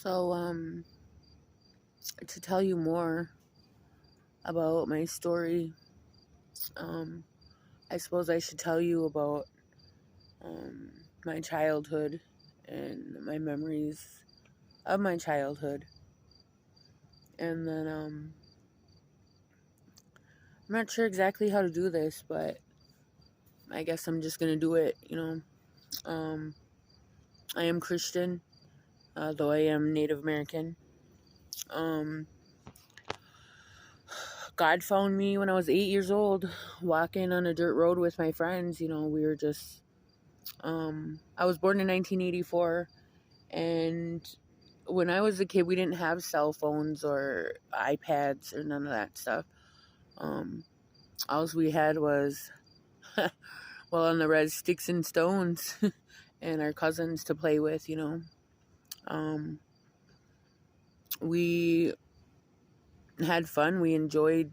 So, to tell you more about my story, um, I suppose I should tell you about my childhood and my memories of my childhood. And then, I'm not sure exactly how to do this, but I guess I'm just gonna do it. Um, I am Christian, though I am Native American. Um, God found me when I was 8 years old, walking on a dirt road with my friends. We were just I was born in 1984, and when I was a kid, we didn't have cell phones or iPads or none of that stuff. Um, all we had was, well, on the res, sticks and stones and our cousins to play with. Um, we had fun. We enjoyed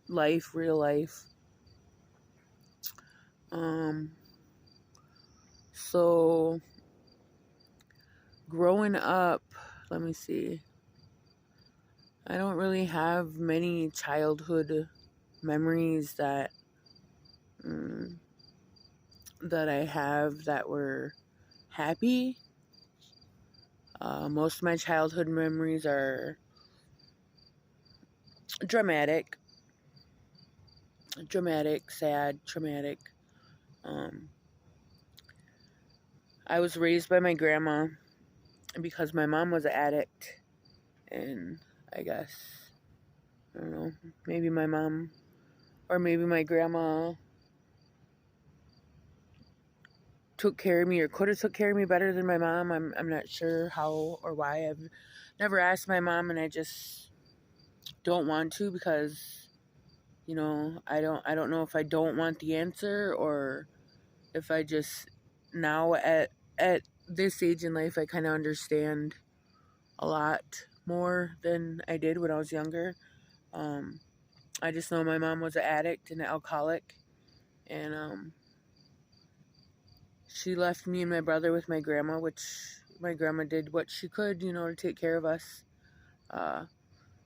life, real life. Um, so growing up, let me see. I don't really have many childhood memories mm, that I have that were happy. Most of my childhood memories are dramatic, sad, traumatic. Um, I was raised by my grandma because my mom was an addict, and I guess, I don't know, maybe my mom or maybe my grandma took care of me or could have took care of me better than my mom. I'm not sure how or why. I've never asked my mom, and I just don't want to because I don't know if I don't want the answer or if I just now at this age in life I kind of understand a lot more than I did when I was younger. Um, I just know my mom was an addict and an alcoholic, and she left me and my brother with my grandma, which my grandma did what she could, to take care of us. Uh,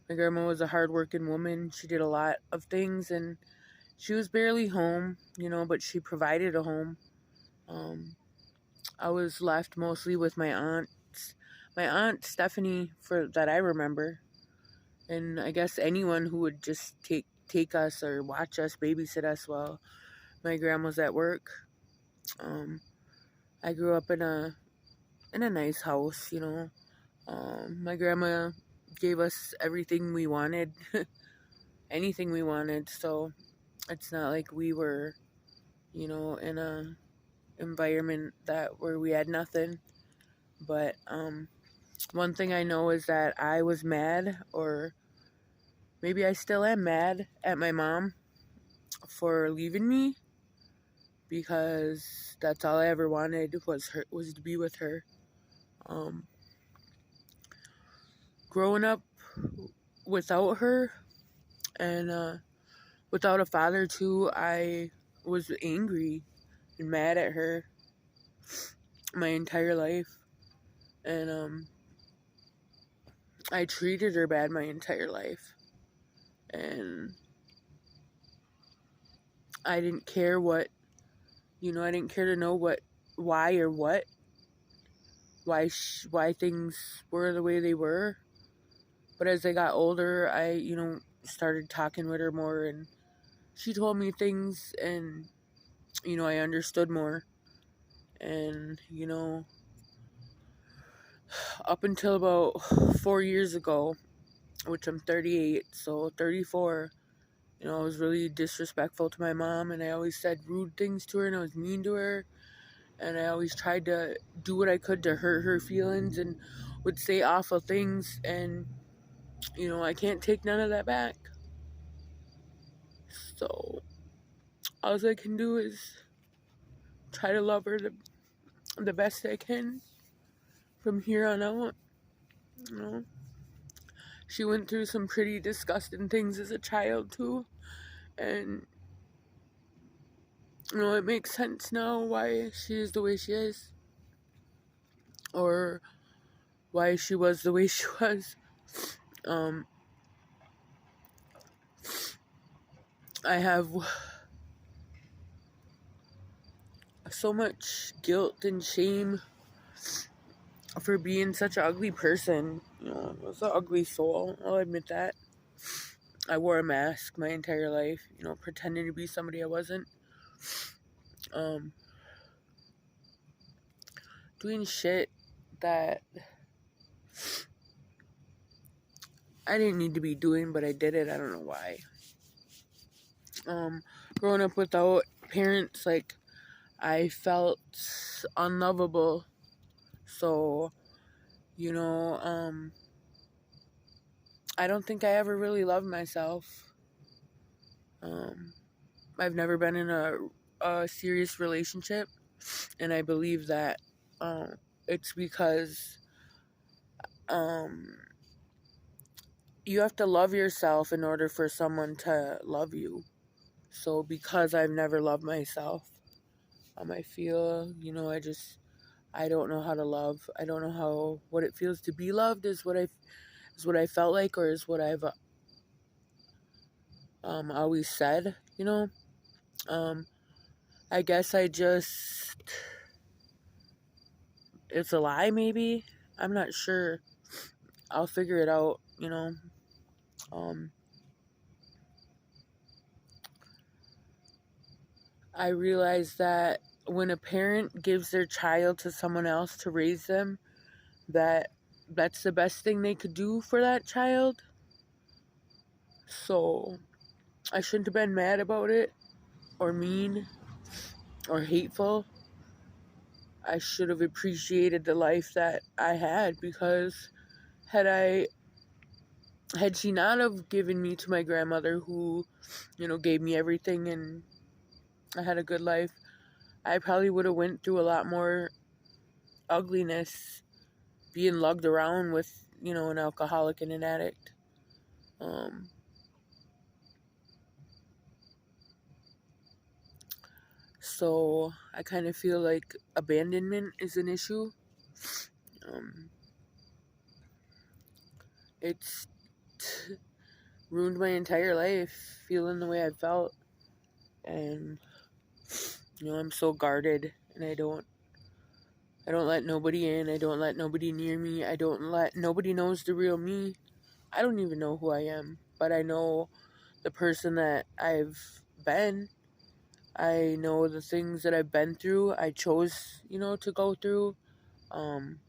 my grandma was a hardworking woman. She did a lot of things, and she was barely home, but she provided a home. Um, I was left mostly with my aunts. My aunt Stephanie, for that I remember, and I guess anyone who would just take us or watch us, babysit us while my grandma's at work. Um, I grew up in a nice house. My grandma gave us everything we wanted, anything we wanted. So it's not like we were, in a environment that where we had nothing. But one thing I know is that I was mad, or maybe I still am mad at my mom for leaving me, because that's all I ever wanted was to be with her. Um, growing up without her and without a father too, I was angry and mad at her my entire life, and I treated her bad my entire life, and I didn't care I didn't care to know why or why things were the way they were. But as I got older, I started talking with her more, and she told me things, and I understood more. And up until about 4 years ago, which I'm 38, so 34, I was really disrespectful to my mom, and I always said rude things to her, and I was mean to her, and I always tried to do what I could to hurt her feelings, and would say awful things, and I can't take none of that back. So all I can do is try to love her the best I can from here on out. You know, she went through some pretty disgusting things as a child too, and it makes sense now why she is the way she is, or why she was the way she was. Um, I have so much guilt and shame for being such an ugly person. I was an ugly soul. I'll admit that. I wore a mask my entire life, pretending to be somebody I wasn't. Um, Doing shit that I didn't need to be doing, but I did it. I don't know why. Growing up without parents, like, I felt unlovable. So, you know, um, I don't think I ever really loved myself. Um, I've never been in a serious relationship, and I believe that it's because um, you have to love yourself in order for someone to love you. So, because I've never loved myself, I feel, I don't know how to love. I don't know what it feels to be loved is what I felt like, or is what I've always said. Um, I guess it's a lie, maybe. I'm not sure. I'll figure it out. Um, I realize that when a parent gives their child to someone else to raise them, that's the best thing they could do for that child. So I shouldn't have been mad about it, or mean, or hateful. I should have appreciated the life that I had, because had I had she not have given me to my grandmother, who gave me everything, and I had a good life, I probably would have went through a lot more ugliness, being lugged around with an alcoholic and an addict. um so I kind of feel like abandonment is an issue. um it's ruined my entire life, feeling the way I felt. And I'm so guarded, and I don't let nobody in. I don't let nobody near me. I don't let nobody knows the real me. I don't even know who I am, but I know the person that I've been. I know the things that I've been through. I chose, to go through. Um,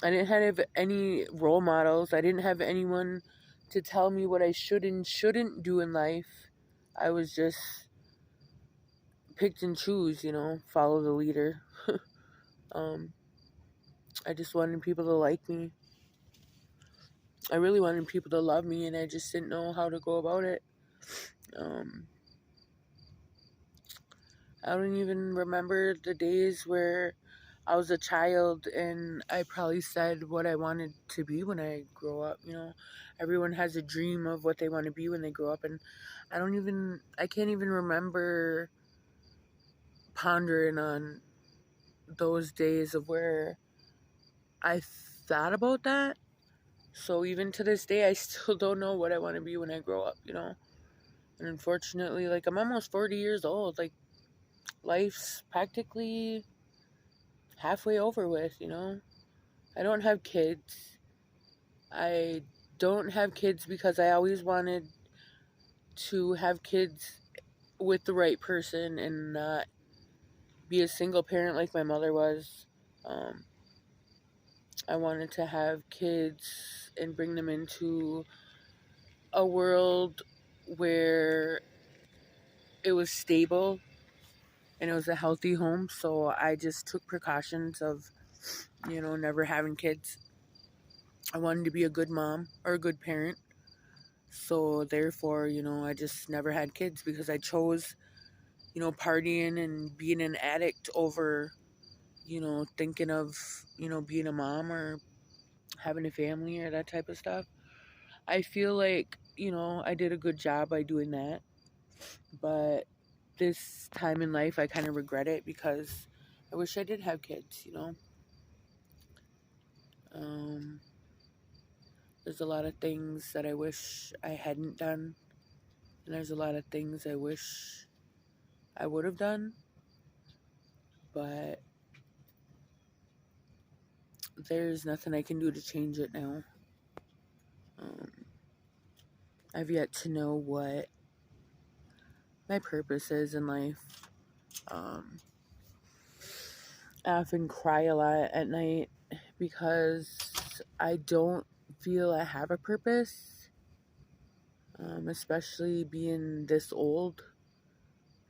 I didn't have any role models. I didn't have anyone to tell me what I should and shouldn't do in life. I was just picked and choose, follow the leader. um, I just wanted people to like me. I really wanted people to love me, and I just didn't know how to go about it. Um, I don't even remember the days where I was a child and I probably said what I wanted to be when I grow up. Everyone has a dream of what they want to be when they grow up, and I can't even remember pondering on those days of where I thought about that. So even to this day, I still don't know what I want to be when I grow up. And unfortunately, like, I'm almost 40 years old. Like, life's practically halfway over with. I don't have kids. I don't have kids because I always wanted to have kids with the right person and not be a single parent like my mother was. Um, I wanted to have kids and bring them into a world where it was stable and it was a healthy home. So I just took precautions of, never having kids. I wanted to be a good mom or a good parent. So therefore, I just never had kids because I chose, partying and being an addict over, thinking of, being a mom or having a family or that type of stuff. I feel like, I did a good job by doing that. But this time in life, I kind of regret it because I wish I did have kids. Um, there's a lot of things that I wish I hadn't done, and there's a lot of things I wish I would have done, but there's nothing I can do to change it now. Um, I've yet to know what my purpose is in life. Um, I often cry a lot at night because I don't feel I have a purpose, especially being this old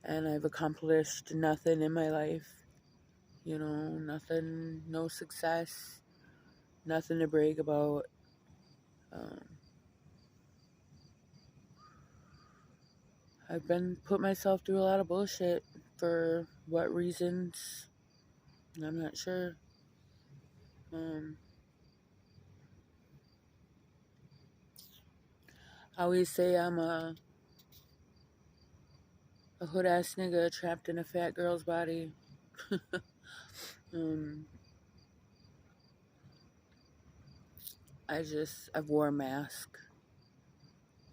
and I've accomplished nothing in my life. You know, nothing, no success, nothing to brag about. Um, I've been put myself through a lot of bullshit. For what reasons? I'm not sure. Um, I always say I'm a hood ass nigga trapped in a fat girl's body. um, I've wore a mask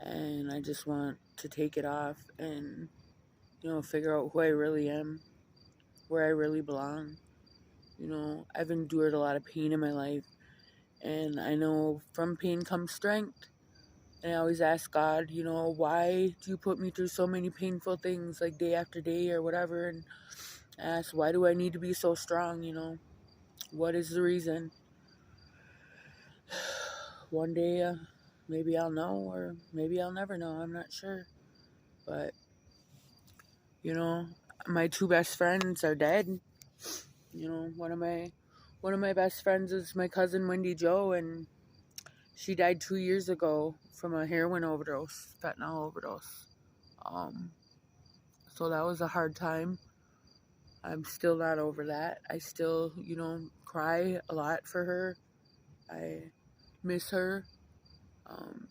and I just want to take it off and, figure out who I really am, where I really belong. I've endured a lot of pain in my life, and I know from pain comes strength. And I always ask God, why do you put me through so many painful things, like day after day or whatever? And I ask, why do I need to be so strong? What is the reason? One day, maybe I'll know, or maybe I'll never know. I'm not sure. But, my two best friends are dead. One of my best friends is my cousin Wendy Jo, and she died 2 years ago from a heroin overdose, fentanyl overdose. Um, so that was a hard time. I'm still not over that. I still, cry a lot for her. I miss her. Um,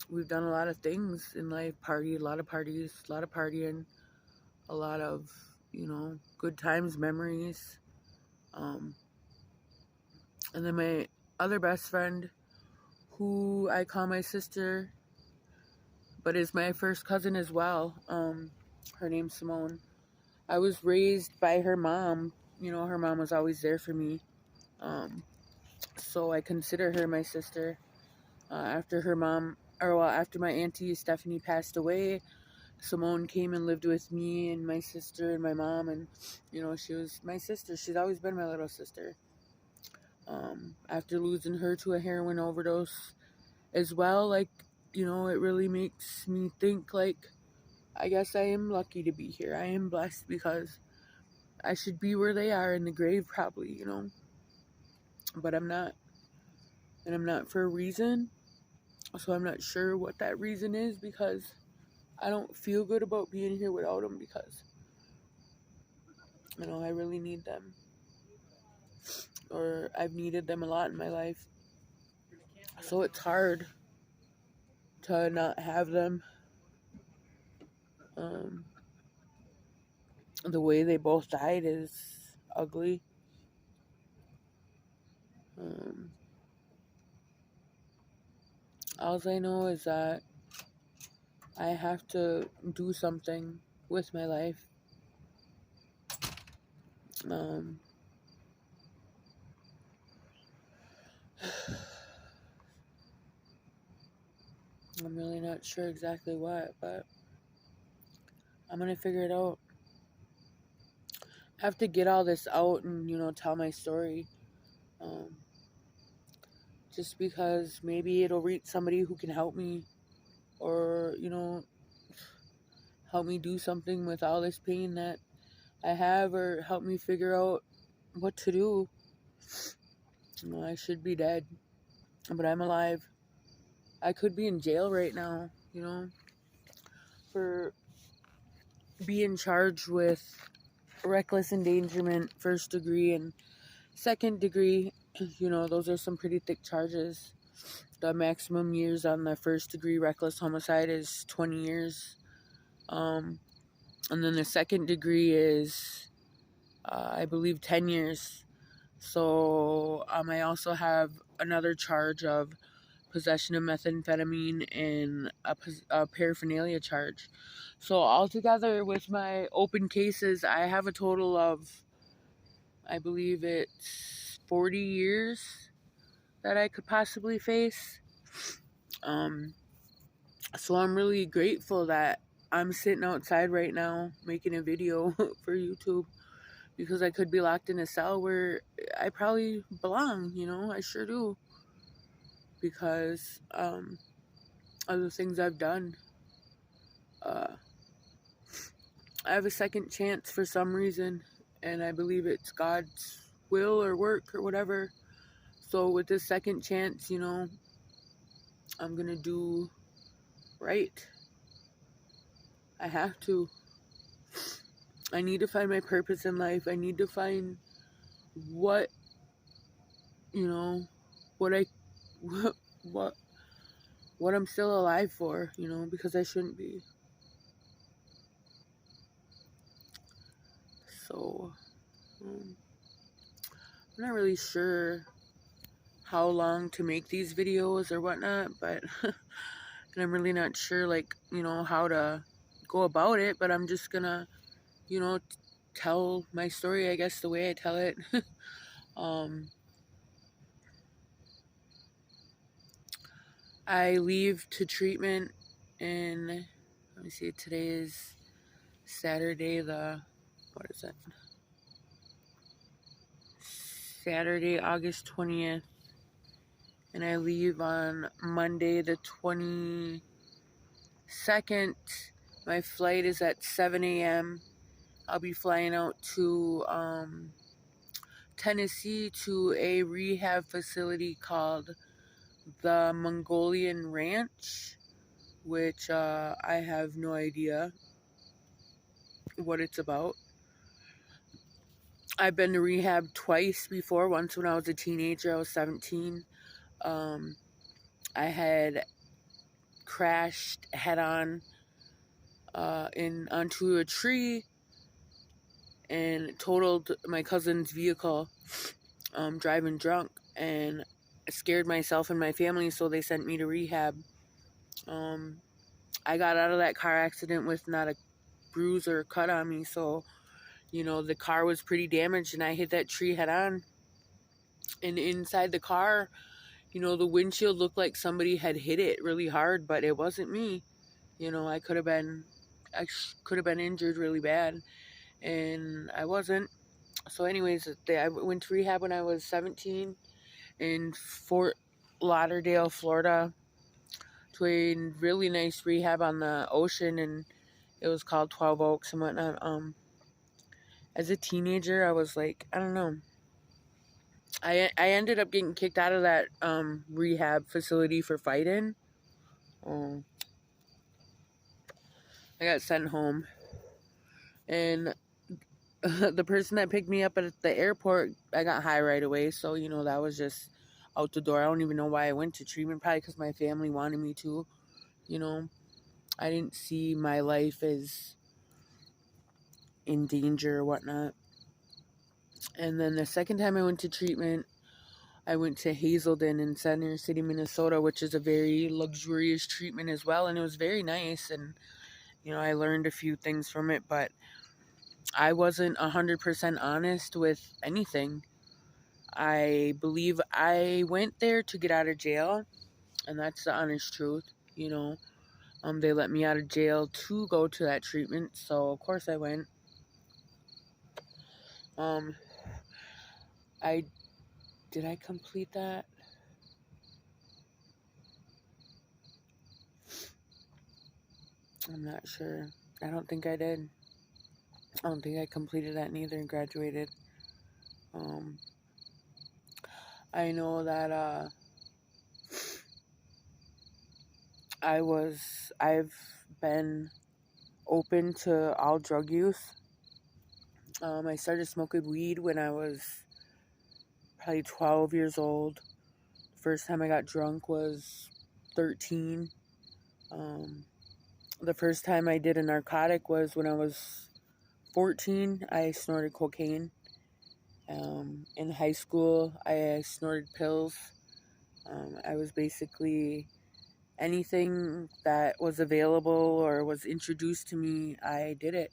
we've done a lot of things in life, a lot of parties, a lot of partying, a lot of, good times, memories. Um, and then my other best friend, who I call my sister, but is my first cousin as well. Her name's Simone. I was raised by her mom. Her mom was always there for me. So I consider her my sister. After my auntie Stephanie passed away, Simone came and lived with me and my sister and my mom, and she was my sister. She's always been my little sister. After losing her to a heroin overdose as well, like, it really makes me think, like, I guess I am lucky to be here. I am blessed because I should be where they are in the grave, probably, but I'm not. And I'm not for a reason. So I'm not sure what that reason is, because I don't feel good about being here without them, because, I really need them. Or I've needed them a lot in my life. So it's hard to not have them. Um, the way they both died is ugly. Um, all I know is that I have to do something with my life. Um, I'm really not sure exactly what, but I'm gonna figure it out. I have to get all this out and, tell my story. Um, just because maybe it'll reach somebody who can help me, or, help me do something with all this pain that I have, or help me figure out what to do. I should be dead, but I'm alive. I could be in jail right now, for being charged with reckless endangerment, first degree, and second degree. Those are some pretty thick charges. The maximum years on the first degree reckless homicide is 20 years. And then the second degree is, I believe, 10 years. So I also have another charge of possession of methamphetamine and a paraphernalia charge. So altogether with my open cases, I have a total of, I believe it's 40 years that I could possibly face. Um, so I'm really grateful that I'm sitting outside right now making a video for YouTube, because I could be locked in a cell where I probably belong, I sure do, because of the things I've done. Uh, I have a second chance for some reason, and I believe it's God's will or work or whatever. So with this second chance, I'm gonna do right. I have to. I need to find my purpose in life. I need to find what, you know, what I, what, what, what I'm still alive for, because I shouldn't be. So, I'm not really sure how long to make these videos or whatnot, but and I'm really not sure, how to go about it, but I'm just gonna, tell my story, I guess, the way I tell it. um, I leave to treatment in, let me see, today is Saturday, what is it? Saturday, August 20th, and I leave on Monday, the 22nd. My flight is at 7 a.m. I'll be flying out to Tennessee to a rehab facility called the Mongolian Ranch, which I have no idea what it's about. I've been to rehab twice before. Once when I was a teenager, I was 17. I had crashed head on onto a tree and totaled my cousin's vehicle, driving drunk, and scared myself and my family, so they sent me to rehab. I got out of that car accident with not a bruise or a cut on me, so the car was pretty damaged, and I hit that tree head on. And inside the car, the windshield looked like somebody had hit it really hard, but it wasn't me. I could have been injured really bad, and I wasn't. So anyways, I went to rehab when I was 17 in Fort Lauderdale, Florida, to a really nice rehab on the ocean, and it was called 12 Oaks and whatnot. As a teenager, I was like, I don't know. I ended up getting kicked out of that rehab facility for fighting. Um, I got sent home, and the person that picked me up at the airport, I got high right away. So that was just out the door. I don't even know why I went to treatment. Probably because my family wanted me to. I didn't see my life as in danger or whatnot. And then the second time I went to treatment, I went to Hazelden in Center City, Minnesota, which is a very luxurious treatment as well. And it was very nice. And, I learned a few things from it, but I wasn't 100% honest with anything. I believe I went there to get out of jail, and that's the honest truth. They let me out of jail to go to that treatment, so of course I went. I did I complete that? I'm not sure. I don't think I did. I don't think I completed that neither and graduated. I know that I've been open to all drug use. I started smoking weed when I was probably 12 years old. The first time I got drunk was 13. The first time I did a narcotic was when I was 14. I snorted cocaine. In high school, I snorted pills. I was basically anything that was available or was introduced to me, I did it.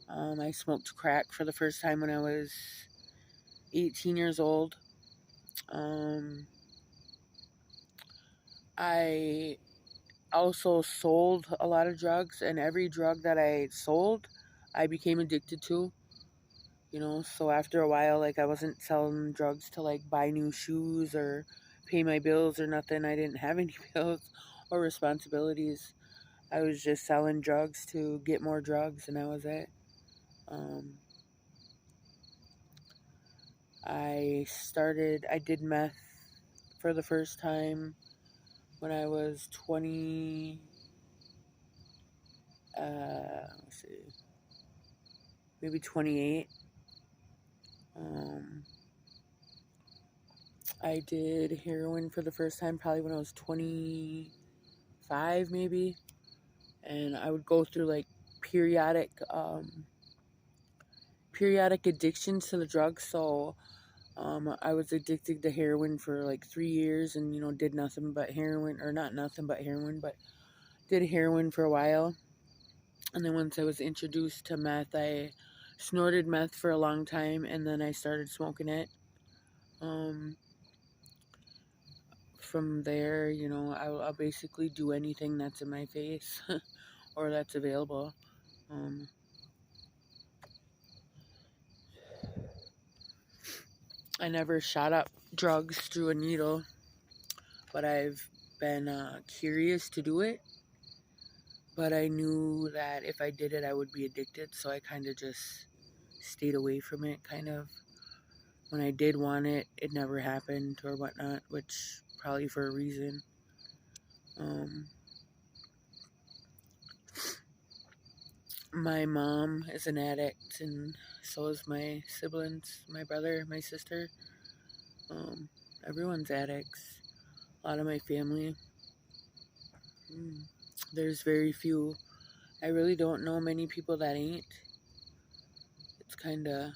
I smoked crack for the first time when I was 18 years old. Um, I also sold a lot of drugs, and every drug that I sold, I became addicted to. So after a while, like, I wasn't selling drugs to like buy new shoes or pay my bills or nothing. I didn't have any bills or responsibilities. I was just selling drugs to get more drugs, and that was it. Um, I did meth for the first time when I was 20, let's see, maybe 28. Um, I did heroin for the first time probably when I was 25, maybe. And I would go through like periodic, periodic addictions to the drugs. So I was addicted to heroin for like 3 years, and did nothing but heroin, or not nothing but heroin, but did heroin for a while. And then once I was introduced to meth, I snorted meth for a long time, and then I started smoking it. Um, from there, I'll basically do anything that's in my face or that's available. Um, I never shot up drugs through a needle, but I've been curious to do it. But I knew that if I did it, I would be addicted, so I kind of just stayed away from it, kind of. When I did want it, it never happened or whatnot, which probably for a reason. Um, my mom is an addict, and so is my siblings, my brother, my sister. Um, everyone's addicts. A lot of my family. There's very few. I really don't know many people that ain't. It's kind of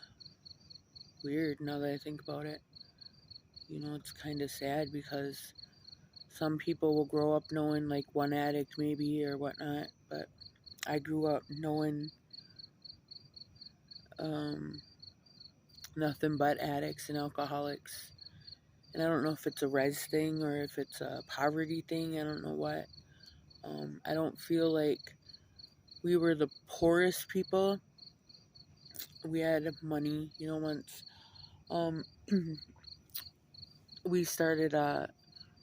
weird now that I think about it. It's kind of sad because some people will grow up knowing like one addict maybe or whatnot, but I grew up knowing um, nothing but addicts and alcoholics. And I don't know if it's a res thing or if it's a poverty thing. I don't know what. I don't feel like we were the poorest people. We had money, once um, we started,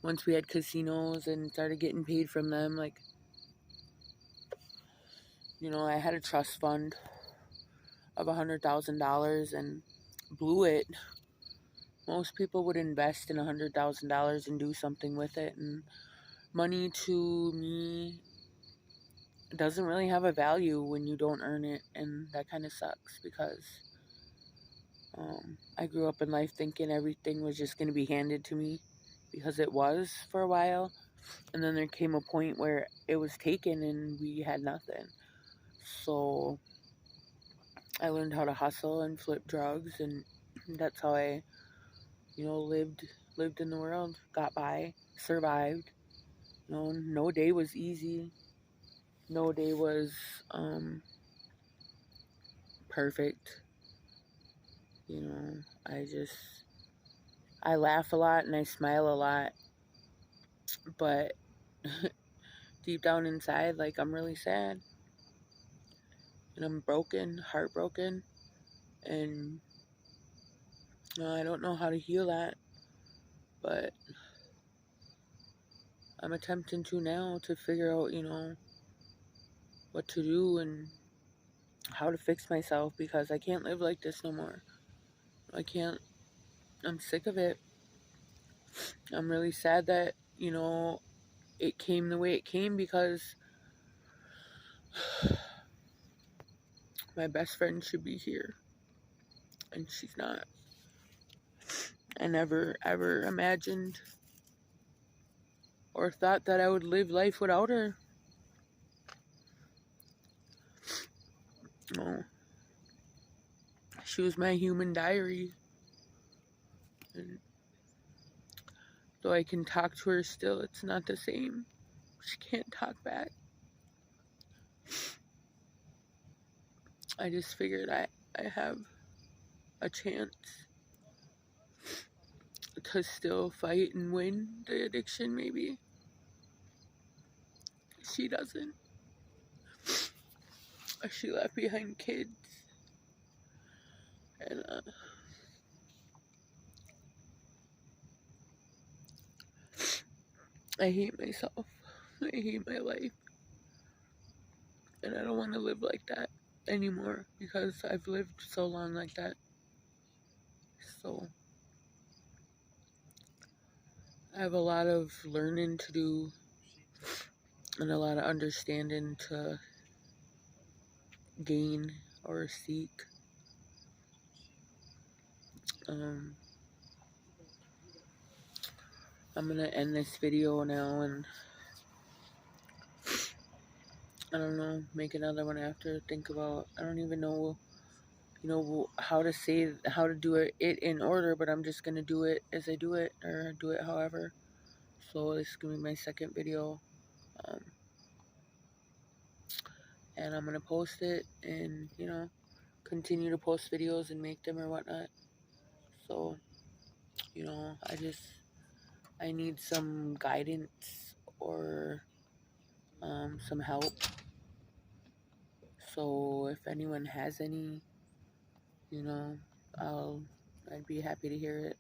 once we had casinos and started getting paid from them, like, I had a trust fund of $100,000 and blew it. Most people would invest in $100,000 and do something with it, and money to me doesn't really have a value when you don't earn it, and that kind of sucks because I grew up in life thinking everything was just going to be handed to me, because it was for a while, and then there came a point where it was taken and we had nothing. So I learned how to hustle and flip drugs, and that's how I, lived in the world, got by, survived. No day was easy. No day was perfect. I just, I laugh a lot and I smile a lot, but deep down inside, like, I'm really sad and I'm broken, heartbroken, and I don't know how to heal that, but I'm attempting to now to figure out, what to do and how to fix myself, because I can't live like this no more. I can't. I'm sick of it. I'm really sad that, it came the way it came, because my best friend should be here and she's not. I never ever imagined or thought that I would live life without her. No. She was my human diary. And though I can talk to her still, it's not the same. She can't talk back. I just figured I have a chance to still fight and win the addiction, maybe. She doesn't. She left behind kids. And I hate myself. I hate my life. And I don't want to live like that anymore because I've lived so long like that. So I have a lot of learning to do and a lot of understanding to gain or seek. I'm gonna end this video now and I don't know, make another one after. Think about, I don't even know, how to say, how to do it in order, but I'm just gonna do it as I do it, or do it however. So this is gonna be my second video, and I'm gonna post it and continue to post videos and make them or whatnot. So I need some guidance or some help. So if anyone has any, I'd be happy to hear it.